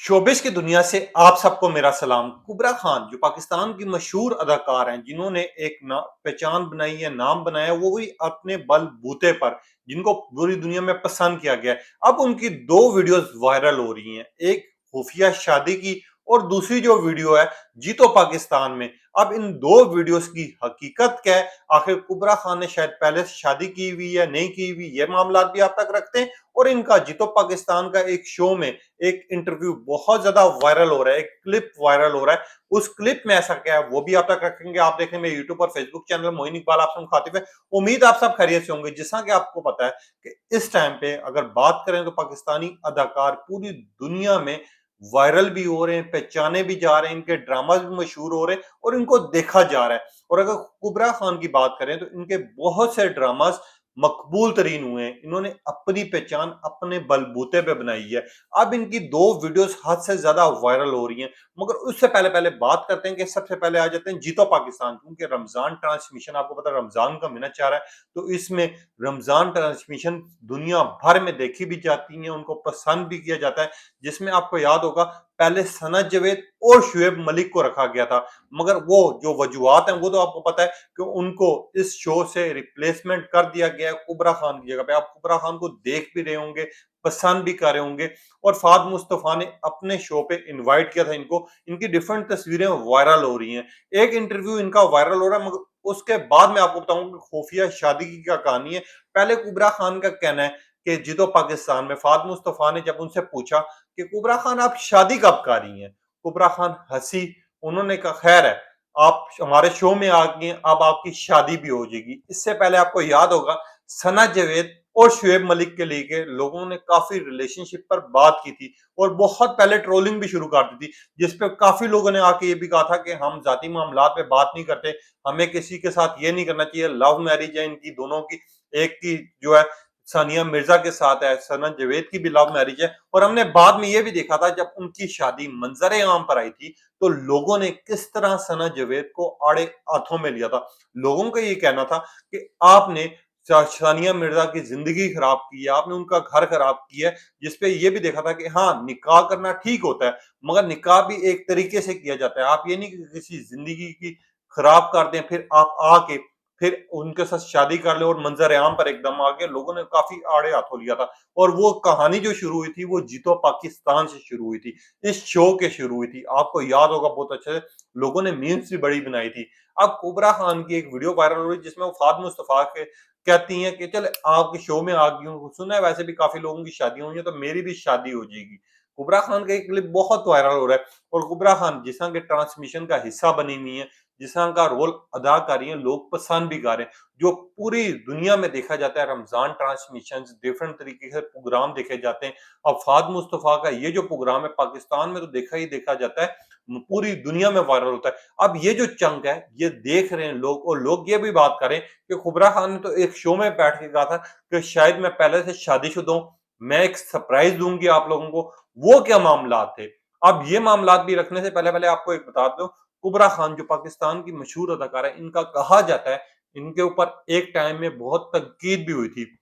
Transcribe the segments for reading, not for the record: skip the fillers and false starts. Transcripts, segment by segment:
Showbiz की दुनिया से आप सबको मेरा सलाम। कुबरा खान जो पाकिस्तान की मशहूर अदाकार हैं, जिन्होंने एक पहचान बनाई है, नाम बनाया, वो भी अपने बलबूते पर, जिनको पूरी दुनिया में पसंद किया गया है। अब उनकी दो वीडियोस वायरल हो रही हैं, एक खुफिया शादी की और दूसरी जो वीडियो है जीतो पाकिस्तान में। अब इन दो वीडियोस की हकीकत क्या है, आखिर कुबरा खान ने शायद पहले से शादी की हुई है, नहीं की हुई, ये मामला भी आप तक रखते हैं। और इनका जीतो पाकिस्तान का एक शो में एक इंटरव्यू बहुत ज्यादा वायरल हो रहा है, एक क्लिप वायरल हो रहा है। उस क्लिप में ऐसा क्या है वो भी आप तक रखेंगे। आप देखें मेरे यूट्यूब और फेसबुक चैनल मोइन इकबाल आपसे मुखातिब है। उम्मीद आप सब खैरियत से होंगे। जैसा कि आपको पता है कि इस टाइम पे अगर बात करें तो पाकिस्तानी अदाकार पूरी दुनिया में वायरल भी हो रहे हैं, पहचाने भी जा रहे हैं, इनके ड्रामा भी मशहूर हो रहे हैं और इनको देखा जा रहा है। और अगर कुबरा खान की बात करें तो इनके बहुत से ड्रामास मकबूल तरीन हुए हैं। इन्होंने अपनी पहचान अपने बलबूते पे बनाई है। अब इनकी दो वीडियोस हद से ज्यादा वायरल हो रही हैं। मगर उससे पहले पहले बात करते हैं कि सबसे पहले आ जाते हैं जीतो पाकिस्तान, क्योंकि रमजान ट्रांसमिशन आपको पता है रमजान का महीना चाह रहा है, तो इसमें रमजान ट्रांसमिशन दुनिया भर में देखी भी जाती है, उनको पसंद भी किया जाता है। जिसमें आपको याद होगा पहले सना जवेद और शुएब मलिक को रखा गया था, मगर वो जो वजूहत हैं वो तो आपको पता है कि उनको इस शो से रिप्लेसमेंट कर दिया गया है कुबरा खान की जगह पे। आप कुबरा खान को देख भी रहे होंगे, पसंद भी कर रहे होंगे। और फाद मुस्तफा ने अपने शो पे इनवाइट किया था इनको। इनकी डिफरेंट तस्वीरें वायरल हो रही हैं। एक इंटरव्यू इनका वायरल हो रहा है, मगर उसके बाद मैं आपको बताऊंगा कि खुफिया शादी की क्या कहानी है। पहले कुबरा खान का कहना है कि जिदो पाकिस्तान में फाद मुस्तफा ने जब उनसे पूछा कि कुबरा खान आप शादी कब कर रही हैं, कुबरा खान हंसी। उन्होंने कहा खैर है, आप हमारे शो में आ गए, अब आपकी शादी भी हो जाएगी। इससे पहले आपको याद होगा सना जावेद और शुएब मलिक के लेके लोगों ने काफी रिलेशनशिप पर बात की थी और बहुत पहले ट्रोलिंग भी शुरू कर दी थी, जिसपे काफी लोगों ने आके ये भी कहा था कि हम जाती मामलात पे बात नहीं करते, हमें किसी के साथ ये नहीं करना चाहिए। लव मैरिज है इनकी दोनों की, एक की जो है सानिया मिर्जा के साथ है, सना जावेद की भी लव मैरिज है। और हमने बाद में ये भी देखा था जब उनकी शादी मंजर आम पर आई थी तो लोगों ने किस तरह सना जावेद को आड़े हाथों में लिया था। लोगों का ये कहना था कि आपने सानिया मिर्जा की जिंदगी खराब की है, आपने उनका घर खराब किया है। जिसपे ये भी देखा था कि हाँ निकाह करना ठीक होता है, मगर निकाह भी एक तरीके से किया जाता है। आप ये नहीं कि किसी जिंदगी की खराब कर दें फिर आप आके फिर उनके साथ शादी कर ले और मंजर आम पर एकदम आ गए। लोगों ने काफी आड़े हाथों लिया था। और वो कहानी जो शुरू हुई थी वो जीतो पाकिस्तान से शुरू हुई थी, इस शो के शुरू हुई थी। आपको याद होगा बहुत अच्छे से, लोगों ने मीम्स भी बड़ी बनाई थी। अब कुबरा खान की एक वीडियो वायरल हो रही जिसमें वो फाद मुस्तफा के कहती हैं कि चल आपके शो में आ गई हूँ, सुना है वैसे भी काफी लोगों की शादियां हुई हैं तो मेरी भी शादी हो जाएगी। कुबरा खान का एक क्लिप बहुत वायरल हो रहा है और कुबरा खान जिस तरह के ट्रांसमिशन का हिस्सा बनी हुई है, जिस तरह का रोल अदा कर रही है, लोग पसंद भी कर रहे हैं। जो पूरी दुनिया में देखा जाता है रमजान ट्रांसमिशन, डिफरेंट तरीके से प्रोग्राम देखे जाते हैं। अब फाद मुस्तफा का ये जो प्रोग्राम है पाकिस्तान में तो देखा ही देखा जाता है, पूरी दुनिया में वायरल होता है। अब ये जो चंक है ये देख रहे हैं लोग, और लोग ये भी बात करें कि कुबरा खान ने तो एक शो में बैठ के कहा था कि शायद मैं पहले से शादीशुदा हूं, मैं एक सरप्राइज दूंगी आप लोगों को। वो क्या मामला थे। अब ये मामला भी रखने से पहले पहले आपको एक बता दो, कुबरा खान जो पाकिस्तान की मशहूर अदाकार है, इनका कहा जाता है इनके ऊपर एक टाइम में बहुत तनकीद भी हुई थी।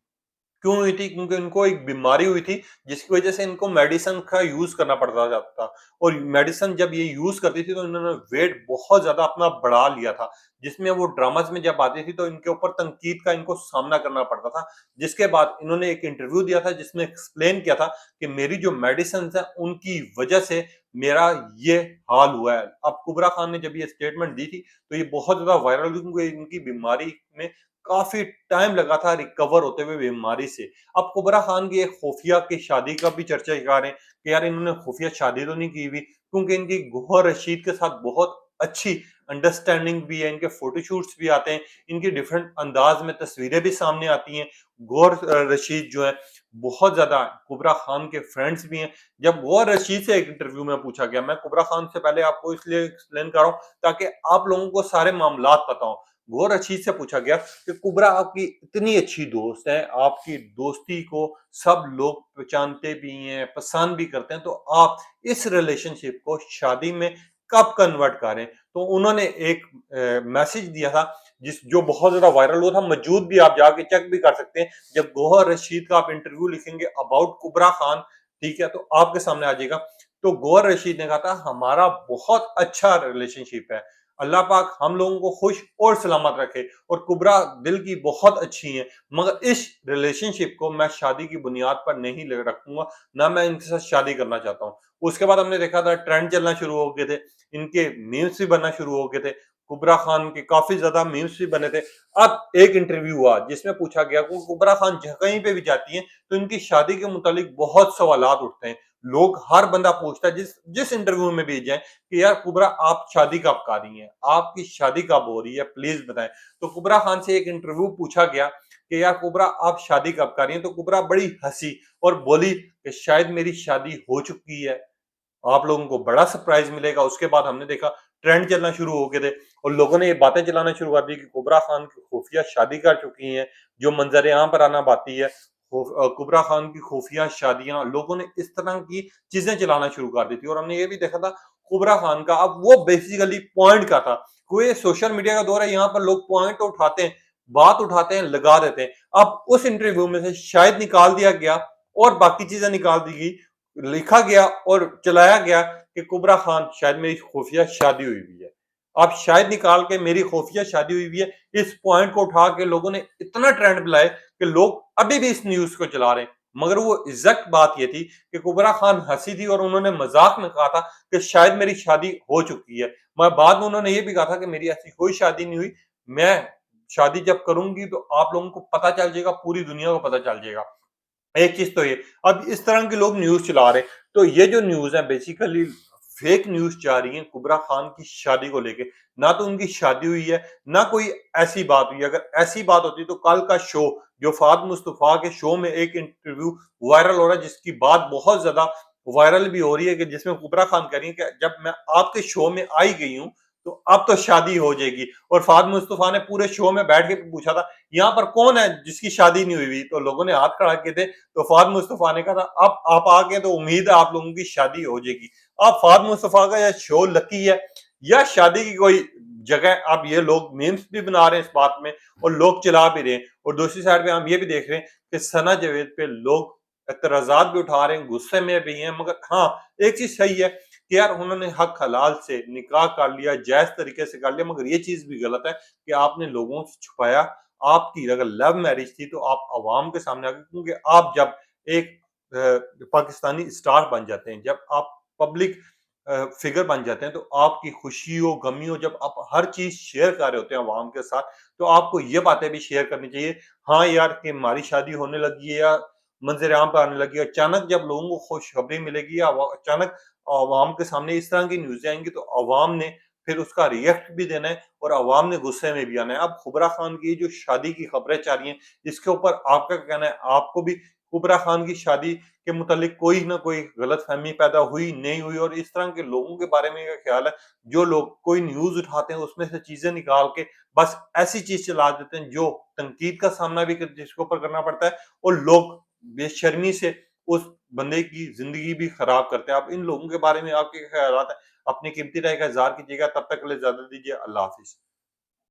क्यों हुई थी? क्योंकि इनको एक बीमारी हुई थी जिसकी वजह से इनको मेडिसिन का यूज करना पड़ता जाता था। और मेडिसिन जब ये यूज करती थी तो इन्होंने वेट बहुत ज्यादा अपना बढ़ा लिया था, जिसमें वो ड्रामाज में जब आती थी तो इनके ऊपर तनकीद का इनको सामना करना पड़ता था। जिसके बाद इन्होंने एक इंटरव्यू दिया था जिसमें एक्सप्लेन किया था कि मेरी जो मेडिसिन है उनकी वजह से मेरा ये हाल हुआ है। अब कुबरा खान ने जब ये स्टेटमेंट दी थी तो ये बहुत ज्यादा वायरल हुई, क्योंकि इनकी बीमारी में काफी टाइम लगा था रिकवर होते हुए बीमारी से। अब कुबरा खान की एक खुफिया की शादी का भी चर्चा कर रहे हैं कि यार इन्होंने खुफिया शादी तो नहीं की हुई, क्योंकि इनकी गौहर रशीद के साथ बहुत अच्छी अंडरस्टैंडिंग भी है, इनके फोटोशूट्स भी आते हैं, इनकी डिफरेंट अंदाज में तस्वीरें भी सामने आती हैं। गौहर रशीद जो है बहुत ज्यादा कुबरा खान के फ्रेंड्स भी हैं। जब गौहर रशीद से एक इंटरव्यू में पूछा गया, मैं कुबरा खान से पहले आपको इसलिए एक्सप्लेन कर रहा हूँ ताकि आप लोगों को सारे मामलात पता हो। गौहर रशीद से पूछा गया कि कुबरा आपकी इतनी अच्छी दोस्त है, आपकी दोस्ती को सब लोग पहचानते भी हैं, पसंद भी करते हैं, तो आप इस रिलेशनशिप को शादी में कब कन्वर्ट करें। तो उन्होंने एक मैसेज दिया था जिस जो बहुत ज्यादा वायरल हुआ था, मौजूद भी, आप जाके चेक भी कर सकते हैं। जब गौहर रशीद का आप इंटरव्यू लिखेंगे अबाउट कुबरा खान, ठीक है, तो आपके सामने आ जाएगा। तो गौहर रशीद ने कहा था हमारा बहुत अच्छा रिलेशनशिप है, अल्लाह पाक हम लोगों को खुश और सलामत रखे। और कुबरा दिल की बहुत अच्छी हैं, मगर इस रिलेशनशिप को मैं शादी की बुनियाद पर नहीं रखूंगा, ना मैं इनके साथ शादी करना चाहता हूँ। उसके बाद हमने देखा था ट्रेंड चलना शुरू हो गए थे, इनके मीम्स भी बनना शुरू हो गए थे, कुबरा खान के काफी ज्यादा मीम्स भी बने थे। अब एक इंटरव्यू हुआ जिसमें पूछा गया कि कुबरा खान कहीं पे भी जाती हैं तो इनकी शादी के मुतालिक बहुत सवालात उठते हैं। लोग, हर बंदा पूछता है जिस जिस इंटरव्यू में भी जाए कि यार कुबरा आप शादी कब कर रही हैं, आपकी शादी कब हो रही है, प्लीज बताएं। तो कुबरा खान से एक इंटरव्यू पूछा गया कि यार कुबरा आप शादी कब कर रही हैं, तो कुबरा बड़ी हंसी और बोली कि शायद मेरी शादी हो चुकी है। आप लोगों को बड़ा सरप्राइज मिलेगा। उसके बाद हमने देखा ट्रेंड चलना शुरू हो गए थे और लोगों ने ये बातें चलाना शुरू कर दी कि कुबरा खान की खुफिया शादी कर चुकी हैं। जो मंजर आम पर आना बाती है, कुबरा खान की खुफिया शादियां, लोगों ने इस तरह की चीजें चलाना शुरू कर दी थी। और हमने ये भी देखा था कुबरा खान का, अब वो बेसिकली पॉइंट का था, कोई सोशल मीडिया का दौर है, यहाँ पर लोग पॉइंट उठाते हैं, बात उठाते हैं, लगा देते हैं। अब उस इंटरव्यू में से शायद निकाल दिया गया और बाकी चीजें निकाल दी गई, लिखा गया और चलाया गया कि कुबरा खान शायद मेरी खुफिया शादी हुई हुई है। अब शायद निकाल के मेरी खुफिया शादी हुई हुई है, इस पॉइंट को उठा के लोगों ने इतना ट्रेंड बुलाए कि लोग अभी भी इस न्यूज को चला रहे हैं। मगर वो एग्जैक्ट बात ये थी कि कुबरा खान हंसी थी और उन्होंने मजाक में कहा था कि शायद मेरी शादी हो चुकी है। मगर बाद में उन्होंने ये भी कहा था कि मेरी ऐसी कोई शादी नहीं हुई, मैं शादी जब करूंगी तो आप लोगों को पता चल जाएगा, पूरी दुनिया को पता चल जाएगा। एक चीज तो ये, अब इस तरह के लोग न्यूज चला रहे हैं, तो ये जो न्यूज है बेसिकली फेक न्यूज जा रही है कुबरा खान की शादी को लेके। ना तो उनकी शादी हुई है, ना कोई ऐसी बात हुई है। अगर ऐसी बात होती तो कल का शो, जो फाद मुस्तफा के शो में एक इंटरव्यू वायरल हो रहा है जिसकी बात बहुत ज्यादा वायरल भी हो रही है, कि जिसमें कुबरा खान कह रही है कि जब मैं आपके शो में आई गई हूं तो अब तो शादी हो जाएगी। और फाद मुस्तफा ने पूरे शो में बैठ के पूछा था यहाँ पर कौन है जिसकी शादी नहीं हुई, तो लोगों ने हाथ खड़ा किए थे। तो फाद मुस्तफा ने कहा था अब आप आ गए तो उम्मीद है आप लोगों की शादी हो जाएगी। अब फाद मुस्तफा का यह शो लकी है या शादी की कोई जगह, अब ये लोग मीम्स भी बना रहे हैं इस बात में और लोग चला भी रहे हैं। और दूसरी साइड पे हम ये भी देख रहे हैं कि सना जावेद पे लोग एतराजात भी उठा रहे हैं, गुस्से में भी हैं। मगर हाँ, एक चीज सही है कि यार उन्होंने हक हलाल से निकाह कर लिया, जायज तरीके से कर लिया। मगर ये चीज भी गलत है कि आपने लोगों से छुपाया। आपकी अगर लव मैरिज थी तो आप अवाम के सामने आ गए, क्योंकि आप जब एक पाकिस्तानी स्टार बन जाते हैं, जब आप पब्लिक फिगर बन जाते हैं, तो आपकी खुशी हो, गमी हो, जब आप हर चीज शेयर कर रहे होते हैं अवाम के साथ, तो आपको ये बातें भी शेयर करनी चाहिए। हाँ यार, कि हमारी शादी होने लगी है या मंजर आम पर आने लगी है। अचानक जब लोगों को खुशखबरी मिलेगी या अचानक अवाम के सामने इस तरह की न्यूज़ें आएँगी, तो अवाम ने फिर उसका रिएक्ट भी देना है और अवाम ने गुस्से में भी आना है। अब खुबरा खान की जो शादी की खबरें चल रही हैं, इसके ऊपर आपका क्या कहना है? आपको भी खुबरा खान की शादी के मुतालिक कोई ना कोई गलतफ़हमी पैदा हुई, नहीं हुई? और इस तरह के लोगों के बारे में क्या ख़्याल है, जो लोग कोई न्यूज़ उठाते हैं, उसमें से चीज़ें निकाल के बस ऐसी चीज़ चला देते हैं, जो तनकीद का सामना भी जिसके ऊपर करना पड़ता है, और लोग बेशर्मी से उस बंदे की ज़िंदगी भी खराब करते हैं। आप इन लोगों के बारे में आपके क्या ख़यालात हैं? अपनी कीमती राय का इज़हार कीजिएगा। तब तक के लिए इजाज़त दीजिए। अल्लाह हाफ़िज़।